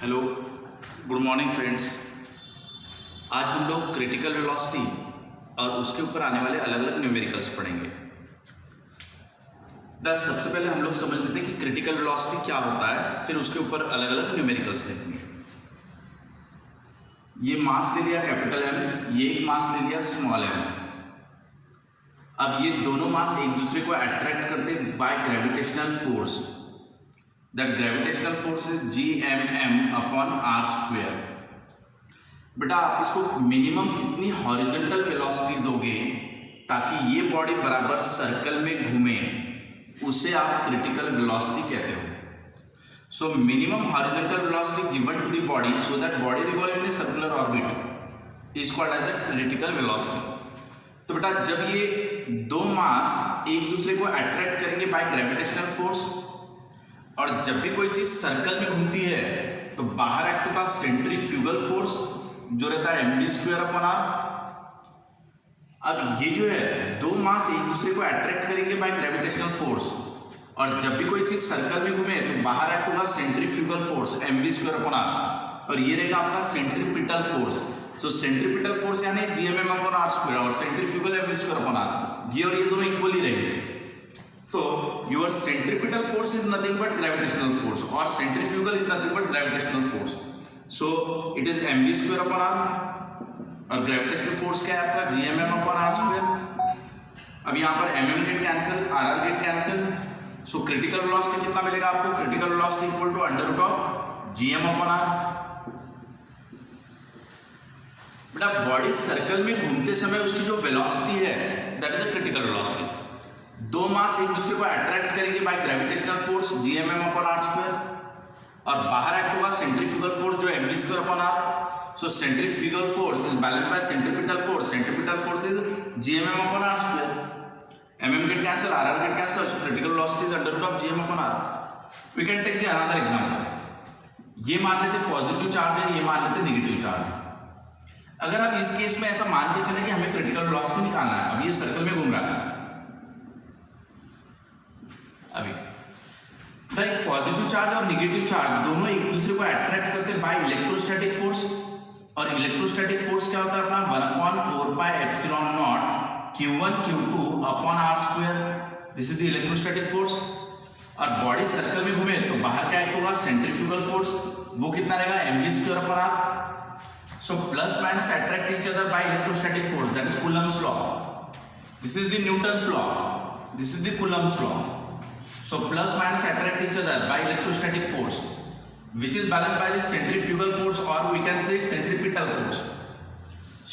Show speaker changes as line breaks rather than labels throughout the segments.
Hello, good morning friends. आज हम लोग क्रिटिकल वेलोसिटी और उसके ऊपर आने वाले अलग अलग न्यूमेरिकल्स पढ़ेंगे। सबसे पहले हम लोग समझ लेते हैं कि क्रिटिकल वेलोसिटी क्या होता है, फिर उसके ऊपर अलग अलग न्यूमेरिकल्स देखेंगे। ये मास ले लिया कैपिटल एम, ये एक मास ले लिया स्मॉल एम। अब ये दोनों मास एक दूसरे को अट्रैक्ट करते bye gravitational force. That gravitational force is GMM upon r square. बेटा आप इसको मिनिमम कितनी हॉरिजॉन्टल वेलोसिटी दोगे ताकि ये बॉडी बराबर सर्कल में घूमे, उसे आप क्रिटिकल वेलोसिटी कहते हो। So minimum horizontal velocity given to the body so that body revolve in circular orbit is called as a critical velocity. तो बेटा जब ये दो मास एक दूसरे को अट्रैक्ट करेंगे बाय ग्रेविटेशनल फोर्स, और जब भी कोई चीज सर्कल में घूमती है तो बाहर एक्ट होता सेंट्रीफ्यूगल फोर्स जो रहता है mv² अपॉन r। अब ये जो है दो मास एक दूसरे को अट्रैक्ट करेंगे बाय ग्रेविटेशनल फोर्स, और जब भी कोई चीज सर्कल में घूमे तो बाहर एक्ट होगा centrifugal force mv² upon r, और ये रहेगा आपका सेंट्रीपिटल फोर्स। सो सेंट्रीपिटल फोर्स यानी GMM अपॉन r स्क्वायर और सेंट्रीफ्यूगल mv² अपॉन r, ये और ये दोनों इक्वली रहेंगे। तो your centripetal force is nothing but gravitational force और centrifugal is nothing but gravitational force. So it is mv² upon r और gravitational force क्या है आपका GMM upon r square। अब यहाँ पर mm get cancel, rr get cancel. So critical velocity कितना मिलेगा आपको? Critical velocity equal to under root of GM upon r। बेटा बॉडी सर्कल में घूमते समय उसकी जो वेलोसिटी है that is a critical velocity. दो मास एक दूसरे को अट्रैक्ट करेंगे by gravitational force GMM upon r square, और बाहर एक्ट होगा सेंट्रीफ्यूगल फोर्स जो mv² upon r। So centrifugal force is balanced bye centripetal force. Centripetal force is GMM upon r square. mm get cancel, rr get cancel, so critical velocity is under root of GM upon r। We can take the another example. ये मान लेते positive charge है, ये मान लेते negative charge है। अगर हम इस केस में ऐसा मान के चले कि हमें क्रिटिकल वेलोसिटी निकालना है, अब ये सर्कल में घूम रहा है, अभी पॉजिटिव चार्ज और नेगेटिव चार्ज दोनों एक दूसरे को अट्रैक्ट करते हैं बाय इलेक्ट्रोस्टैटिक फोर्स। और इलेक्ट्रोस्टैटिक फोर्स क्या होता है अपना 1/4πε0 q1 q2 upon r square. This is the electrostatic force. और बॉडी सर्कल में घूमे तो बाहर क्या एक्ट होगा सेंट्रीफ्यूगल फोर्स, वो कितना रहेगा mv² upon r। So plus minus attract each other by electrostatic force, that is Coulomb's law. This is the Newton's law, this is the Coulomb's law. So plus minus attract each other by electrostatic force, which is balanced by the centrifugal force or we can say centripetal force.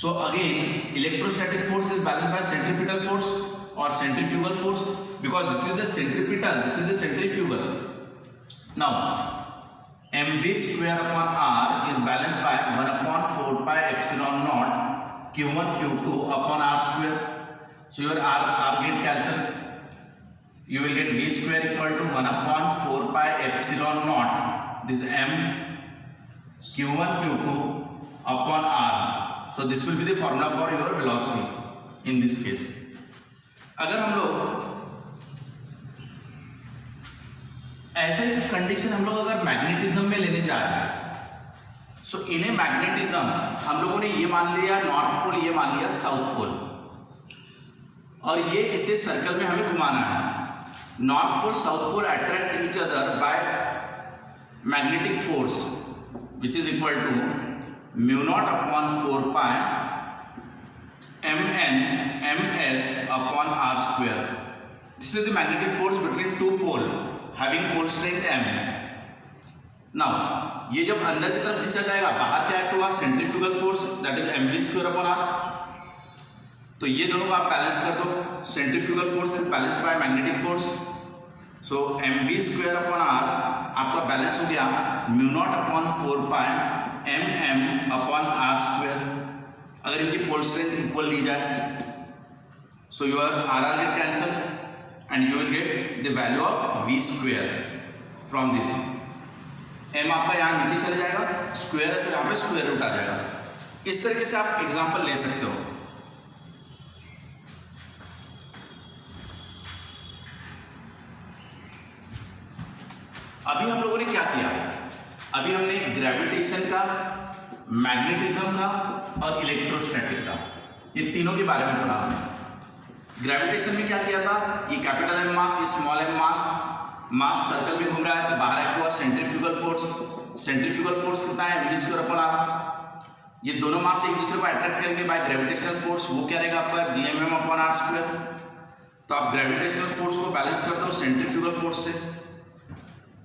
So again, electrostatic force is balanced by centripetal force or centrifugal force because this is the centripetal, this is the centrifugal. Now, mv² upon r is balanced by 1/4πε0 q1 q2 upon r square. So your r get cancel. You will get v² equal to 1/4πε0 this m q1 q2 upon r. So this will be the formula for your velocity in this case. अगर हम लोग ऐसे condition हम लोग अगर magnetism में लेने जा रहे हैं, सो इन ए मैग्नेटिज्म हम लोगों ने ये मान लिया नॉर्थ पोल, ये मान लिया साउथ पोल, और ये इसे सर्कल में हमें घुमाना है। North pole, South pole attract each other by magnetic force, which is equal to μ0 upon 4pi mn ms upon r square. This is the magnetic force between two pole having pole strength m. Now, ये जब अंदर की तरफ खींचा जाएगा, बाहर क्या act होगा centrifugal force, that is mv² upon r। तो ये दोनों को आप बैलेंस कर दो। Centrifugal force is balance by magnetic force. So mv² upon r आपका बैलेंस हो गया μ0 upon 4pi mm upon r square, अगर इनकी पोल स्ट्रेंथ इक्वल ली जाए। So your rr get cancel and you will get the value of v² from this. m आपका यहाँ नीचे चले जाएगा, स्क्वायर है तो यहाँ पे स्क्वायर रूट आ जाएगा। इस तरीके से आप एग्जाम्पल ले सकते हो। अभी हम लोगों ने क्या किया, अभी हमने ग्रेविटेशन का, मैग्नेटिज्म का और इलेक्ट्रोस्टैटिक का, ये तीनों के बारे में पढ़ा हमने। ग्रेविटेशन में क्या किया था, ये कैपिटल एम मास, ये स्मॉल एम मास, मास सर्कल में घूम रहा है तो बाहर एक्ट हुआ सेंट्रीफ्यूगल फोर्स। सेंट्रीफ्यूगल फोर्स कितना है, mv स्क्वायर अपॉन आर। ये दोनों मास एक दूसरे को अट्रैक्ट करेंगे बाय ग्रेविटेशनल फोर्स, वो क्या रहेगा आपका जीएमएम अपॉन आर स्क्वायर। तो आप ग्रेविटेशनल फोर्स को बैलेंस करते हो सेंट्रीफ्यूगल फोर्स से।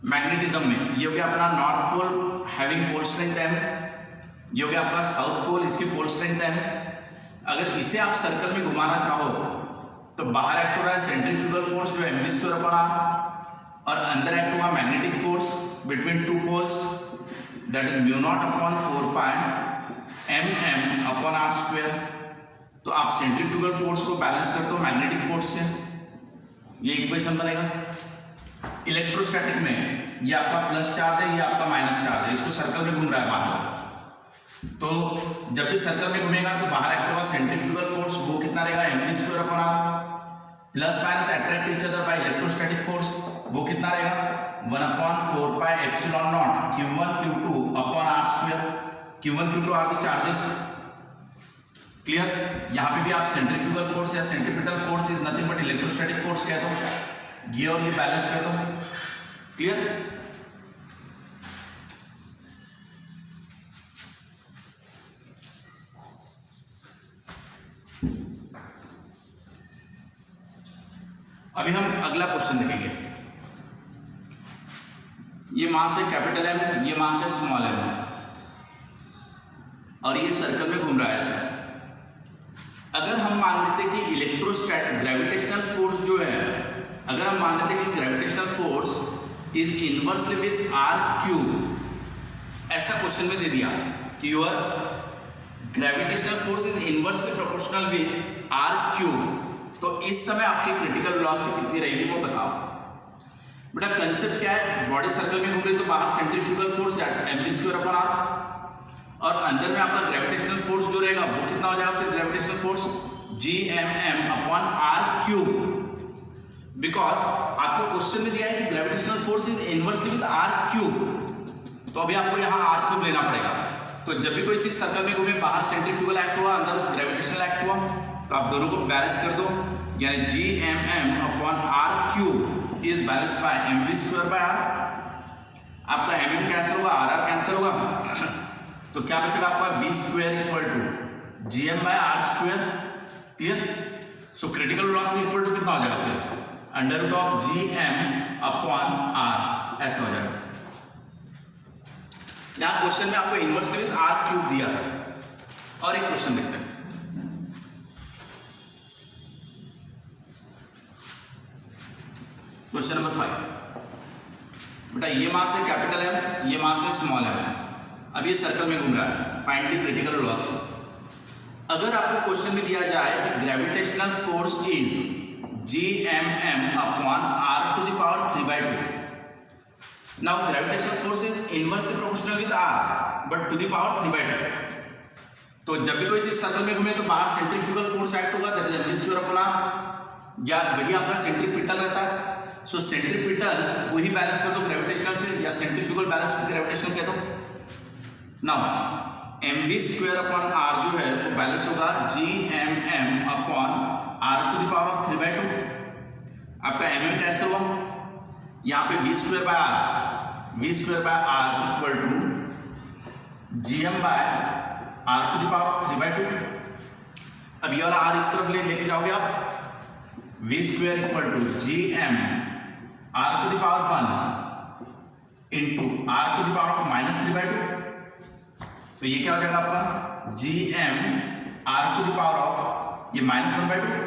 मैग्नेटिज्म में ये हो गया अपना north pole having pole strength m, ये हो गया आपका साउथ पोल, इसकी पोल स्ट्रेंथ m। अगर इसे आप सर्कल में घुमाना चाहो तो बाहर एक्ट हो रहा है सेंट्रीफ्यूगल फोर्स जो mv स्क्वायर अपॉन आर, और अंदर एक्ट हुआ magnetic force between two poles that is mu naught upon 4 pi mm upon are square. तो आप सेंट्रीफ्यूगल फोर्स को बैलेंस करते हो मैग्नेटिक फोर्स से, ये इक्वेशन बनेगा। इलेक्ट्रोस्टैटिक में ये आपका प्लस चार्ज है, ये आपका माइनस चार्ज है, इसको सर्कल में घूम रहा है मान लो। तो जब भी सर्कल में घूमेगा तो बाहर एक्ट होगा सेंट्रीफ्यूगल फोर्स, वो कितना रहेगा mv square upon r, plus minus attract each other by electrostatic force, वो कितना रहेगा 1/4 pi epsilon naught q1 q2 upon are square. q1 q2 are the charges. Clear. यहाँ पे भी आप सेंट्रीफ्यूगल फोर्स या centripetal force is nothing but electrostatic force कह दो, ये और ये बैलेंस कर दो। क्लियर। अभी हम अगला क्वेश्चन देखेंगे। ये मास है कैपिटल एम, ये मास है स्मॉल एम, और ये सर्कल में घूम रहा है ऐसा। अगर हम मान लेते कि इलेक्ट्रोस्टैटिक ग्रेविटेशनल फोर्स जो है, अगर हम मान लेते कि gravitational force is inversely with r cube, ऐसा क्वेश्चन में दे दिया कि your gravitational force is inversely proportional with r cube, तो इस समय आपकी क्रिटिकल वेलोसिटी कितनी रहेगी वो बताओ। बेटा कंसेप्ट क्या है, बॉडी सर्कल में घूम रही तो बाहर centrifugal force mv square upon are, और अंदर में आपका ग्रेविटेशनल फोर्स जो रहेगा वो कितना हो जाएगा फिर gravitational force gmm upon r cube. Because आपको क्वेश्चन में दिया है कि gravitational force is inversely with r cube, तो अभी आपको यहाँ आर क्यूब लेना पड़ेगा। तो जब भी कोई चीज सर्कल में घूमे, बाहर सेंट्रीफ्यूगल एक्ट हुआ, अंदर ग्रेविटेशनल एक्ट हुआ, तो आप दोनों को बैलेंस कर दो, यानी gmm upon r cube is balance by mv square by r. आपका mm कैंसिल होगा, आर कैंसिल होगा, तो क्या बचेगा आपका v square equal to gm by are square. Clear. So critical velocity equal to कितना हो जाएगा फिर under root of gm upon r, ऐसा हो जाएगा। यहाँ क्वेश्चन में आपको इनवर्सली विद आर क्यूब दिया था। और एक क्वेश्चन देखते हैं। Question number 5। बेटा ये मास है कैपिटल एम, ये मास है स्मॉल एम, अब ये सर्कल में घूम रहा है, फाइंड द क्रिटिकल वेलोसिटी। अगर आपको क्वेश्चन में दिया जाए कि gravitational force is gmm upon r to the power 3/2, now gravitational force is inversely proportional with r but to the power 3/2। तो जब भी कोई चीज सर्कल में घूमे तो बाहर सेंट्रीफ्यूगल फोर्स एक्ट होगा, that is mv square upon r, या वही आपका सेंट्रीपिटल रहता है। सो सेंट्रीपिटल वही बैलेंस कर दो ग्रेविटेशनल से, या सेंट्रीफ्यूगल बैलेंस विद ग्रेविटेशनल कह दो। Now mv square upon r जो है वो बैलेंस होगा gmm upon r to the power of 3/2। आपका mm कैंसिल हुआ, यहाँ पे v square by r equal to gm by r to the power of 3/2। अब ये वाला r इस तरफ लेके जाओगे आप, v square equal to gm r to the power 1 into r to the power of -3/2। तो ये क्या हो जाएगा आपका gm r to the power of ये -1/2।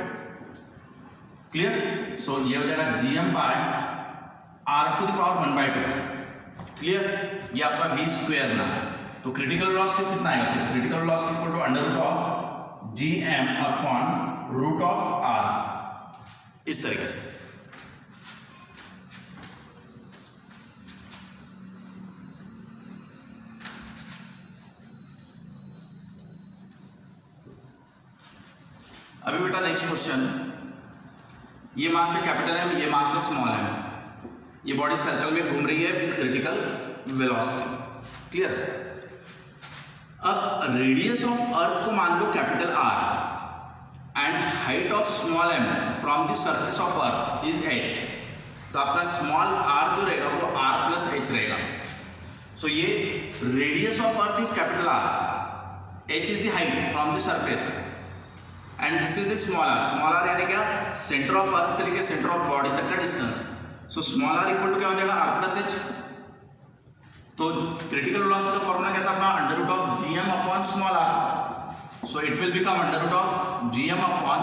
क्लियर। सो ये हो जाएगा gm by r to the power 1/2। Clear. ये आपका v स्क्वायर ना, तो क्रिटिकल वेलोसिटी कितना आएगा फिर, critical velocity equal to under root of gm upon root of r, इस तरीके से। अभी बेटा नेक्स्ट क्वेश्चन, ये मास है कैपिटल एम, ये मास है स्मॉल एम, ये बॉडी सर्कल में घूम रही है विद क्रिटिकल वेलोसिटी। क्लियर। अब रेडियस ऑफ अर्थ को मान लो capital R and height of small m from the surface of earth is h. तो आपका स्मॉल आर जो रहेगा वो आर प्लस एच रहेगा। सो ये radius of earth is capital R, h is the height from the surface and this is the small r. Small r यानी क्या, centre of earth से लेके सेंटर ऑफ बॉडी तक का distance. So small r equal to क्या हो जाएगा, r plus h. तो क्रिटिकल वेलोसिटी का फॉर्मूला क्या था अपना, under root of G M upon small r. So it will become under root of G M upon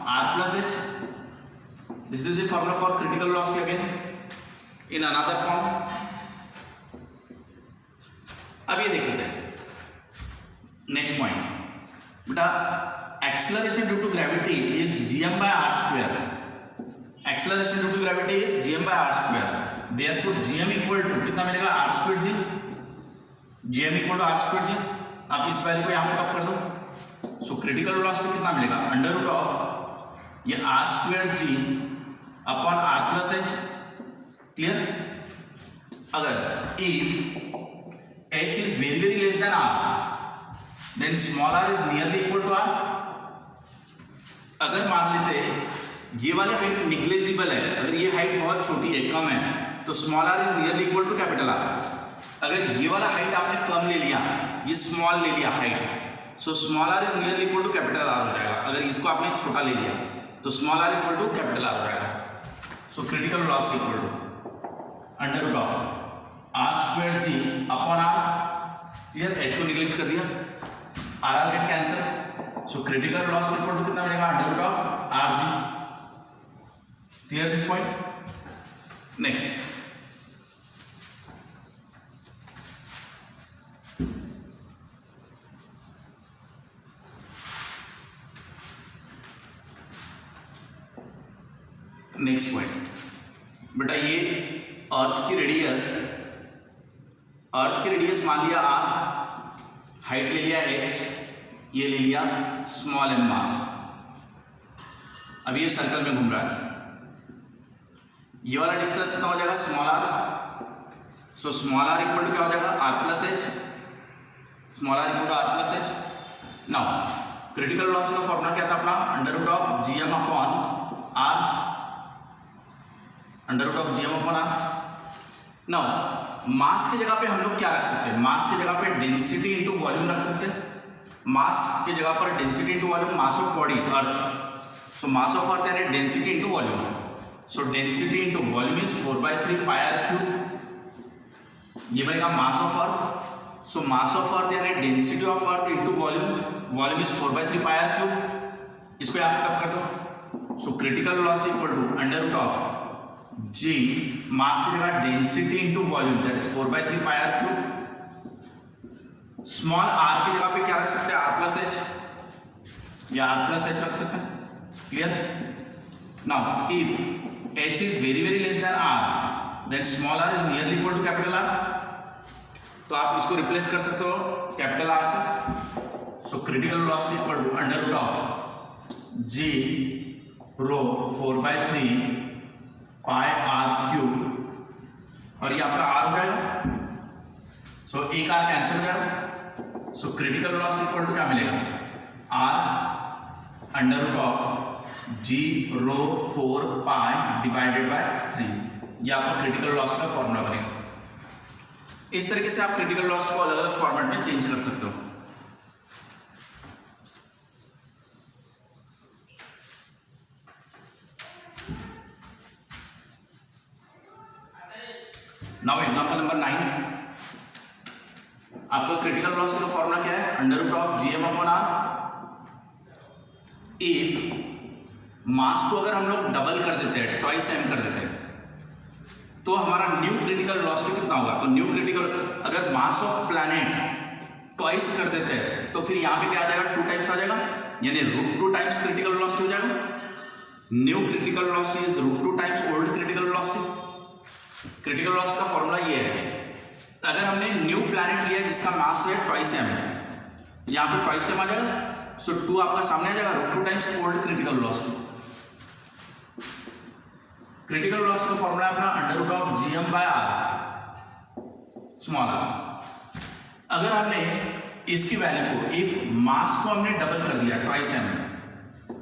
r plus h. This is the formula for critical velocity again in another form. अब ये देख लेते हैं next point. बेटा acceleration due to gravity is GM by are square. Acceleration due to gravity is GM by are square. Therefore GM equal to कितना मिलेगा, R square G. GM equal to R square G. आप इस value को यहां put up कर दो। So critical velocity कितना मिलेगा, अंडर रूट ऑफ ये r square g upon r plus h. Clear. अगर if h is very less than r then small r is nearly equal to r। अगर मान लेते ये वाली हाइट निग्लेजिबल है, अगर ये हाइट बहुत छोटी है, कम है, तो small r is nearly equal to capital R। अगर ये वाला हाइट आपने कम ले लिया, ये स्मॉल ले लिया height, so small r is nearly equal to capital R हो जाएगा। अगर इसको आपने छोटा ले लिया तो small r equal to capital R हो जाएगा। So critical velocity equal to under root of r square g upon r. Clear, h को निगलेक्ट कर दिया, r r get cancel. So critical velocity equal to कितना मिलेगा, under root of r g. Clear this point. Next point बेटा ये अर्थ की radius मान लिया आर, हाइट ले लिया एच, ये ले लिया स्मॉल एम मास। अब ये सर्कल में घूम रहा है, ये वाला डिस्टेंस कितना हो जाएगा, small r. So small r equal to क्या हो जाएगा, r plus h. Small r equal to r plus h. Now critical velocity का फॉर्मूला क्या था अपना, under root of G M upon r. Under root of G M upon r. Now mass की जगह पे हम लोग क्या रख सकते हैं, मास की जगह पे डेंसिटी इंटू वॉल्यूम रख सकते हैं। मास की जगह पर density into volume, mass of body earth. So mass of earth यानी density into volume. So density into volume is 4/3 pi are cube. ये बनेगा मास of earth. So mass of earth यानी density of earth into volume, volume is 4/3 pi are cube. इसको यहाँ पे कब कर दो। So critical velocity equal to under root of G, mass की जगह density into volume that is 4/3 pi are cube. Small R की जगह पे क्या रख सकते हैं, आर प्लस एच या आर प्लस एच रख सकते हैं। Clear. Now if H is very less than are then small r is nearly equal to capital R. तो आप इसको रिप्लेस कर सकते हो कैपिटल आर से। So critical velocity equal to under root of g rho 4/3 pi are cube, और ये आपका आर हो जाएगा। सो एक आर कैंसिल हो जाएगा। So critical velocity equal to क्या मिलेगा, r under root of g rho 4 pi divided by 3। ये आपका क्रिटिकल वेलोसिटी का फॉर्मूला बनेगा। इस तरीके से आप क्रिटिकल वेलोसिटी को अलग अलग फॉर्मेट में चेंज कर सकते हो। नाउ एग्जांपल नंबर 9, आपका क्रिटिकल वेलोसिटी का फॉर्मूला क्या है, under root of G M upon r. If mass को अगर हम लोग डबल कर देते हैं, ट्वाइस एम कर देते हैं, तो हमारा न्यू क्रिटिकल वेलोसिटी कितना होगा। तो न्यू क्रिटिकल, अगर मास ऑफ प्लैनेट ट्वाइस कर देते हैं तो फिर यहाँ पे क्या आ जाएगा, 2 टाइम्स आ जाएगा, यानी √2 टाइम्स क्रिटिकल वेलोसिटी हो जाएगा। New critical velocity is √2 times old critical velocity. Critical velocity का फॉर्मूला ये है, अगर हमने न्यू प्लैनेट लिया जिसका मास है ट्वाइस एम, यहाँ पे ट्वाइस एम आ जाएगा। सो 2 आपका सामने आ जाएगा, √2 times old critical velocity. Critical velocity का फॉर्मूला है अपना under root of G M by r small r. अगर हमने इसकी वैल्यू को, इफ मास को हमने डबल कर दिया ट्वाइस एम,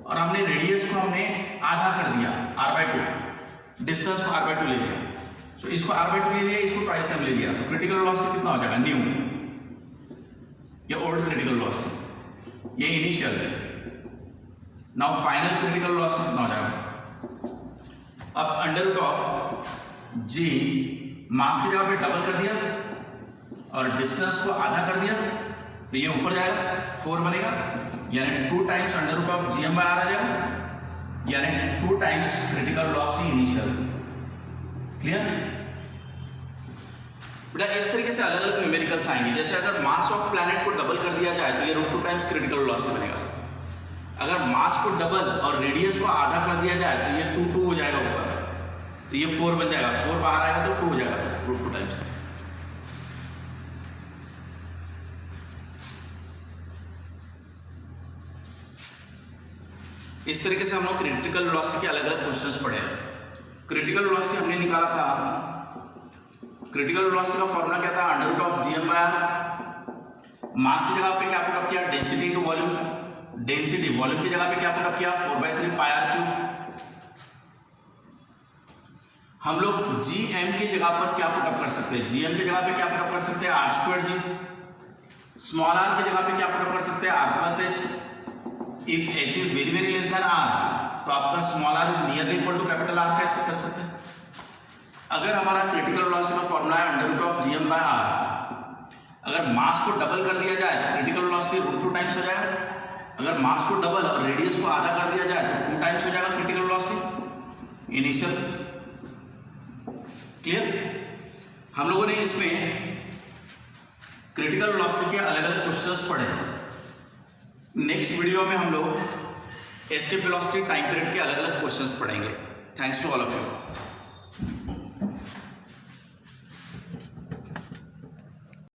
और हमने रेडियस को हमने आधा कर दिया r/2, डिस्टेंस को r/2 ले लिया, तो इसको r/2 ले लिया, इसको ट्वाइस एम ले लिया, तो क्रिटिकल वेलोसिटी कितना हो जाएगा, न्यू, ये ओल्ड क्रिटिकल वेलोसिटी, ये initial. Now final critical velocity कितना हो जाएगा, अब under root of G, mass की जगह पे डबल कर दिया और डिस्टेंस को आधा कर दिया, तो ये ऊपर जाएगा 4 बनेगा, यानी 2 times under root of G M by R आ जाएगा, यानी 2 times critical velocity initial. Clear बेटा? इस तरीके से अलग अलग न्यूमेरिकल्स आएंगे। जैसे अगर मास ऑफ प्लैनेट को डबल कर दिया जाए तो ये √2 टाइम्स क्रिटिकल वेलोसिटी बनेगा। अगर मास को डबल और रेडियस को आधा कर दिया जाए तो ये 2 हो जाएगा ऊपर, तो ये 4 बन जाएगा, 4 बाहर आएगा तो 2 हो जाएगा, √2 टाइम्स। इस तरीके से हम लोग क्रिटिकल वेलोसिटी के अलग अलग क्वेश्चंस पढ़े। क्रिटिकल वेलोसिटी हमने निकाला था, क्रिटिकल वेलोसिटी का फॉर्मूला क्या था, under root of GM by R. Mass की जगह पे क्या पुट अप किया, density into volume, density volume की जगह पे क्या पुट अप किया, 4/3 पाई आर क्यूब। हम लोग जीएम की जगह पर क्या पुट अप कर सकते हैं, जीएम की जगह पे क्या पुट अप कर सकते हैं, r²g। स्मॉल आर की जगह पे क्या पुट अप कर सकते हैं, r+h। If h is very very less than r, तो आपका small r is nearly equal to capital R कैसे कर सकते हैं। अगर हमारा क्रिटिकल वेलोसिटी का फॉर्मूला है under root of GM by r, अगर मास को डबल कर दिया जाए तो क्रिटिकल वेलोसिटी √2 टाइम्स हो जाएगा। अगर मास को डबल और रेडियस को आधा कर दिया जाए तो 2 टाइम्स हो जाएगा क्रिटिकल वेलोसिटी इनिशियल। क्लियर? हम लोगों ने इसमें क्रिटिकल वेलोसिटी के अलग अलग क्वेश्चंस पढ़े। नेक्स्ट वीडियो में हम लोग एस्केप वेलोसिटी टाइम पीरियड के अलग अलग क्वेश्चंस पढ़ेंगे। Thanks to all of you.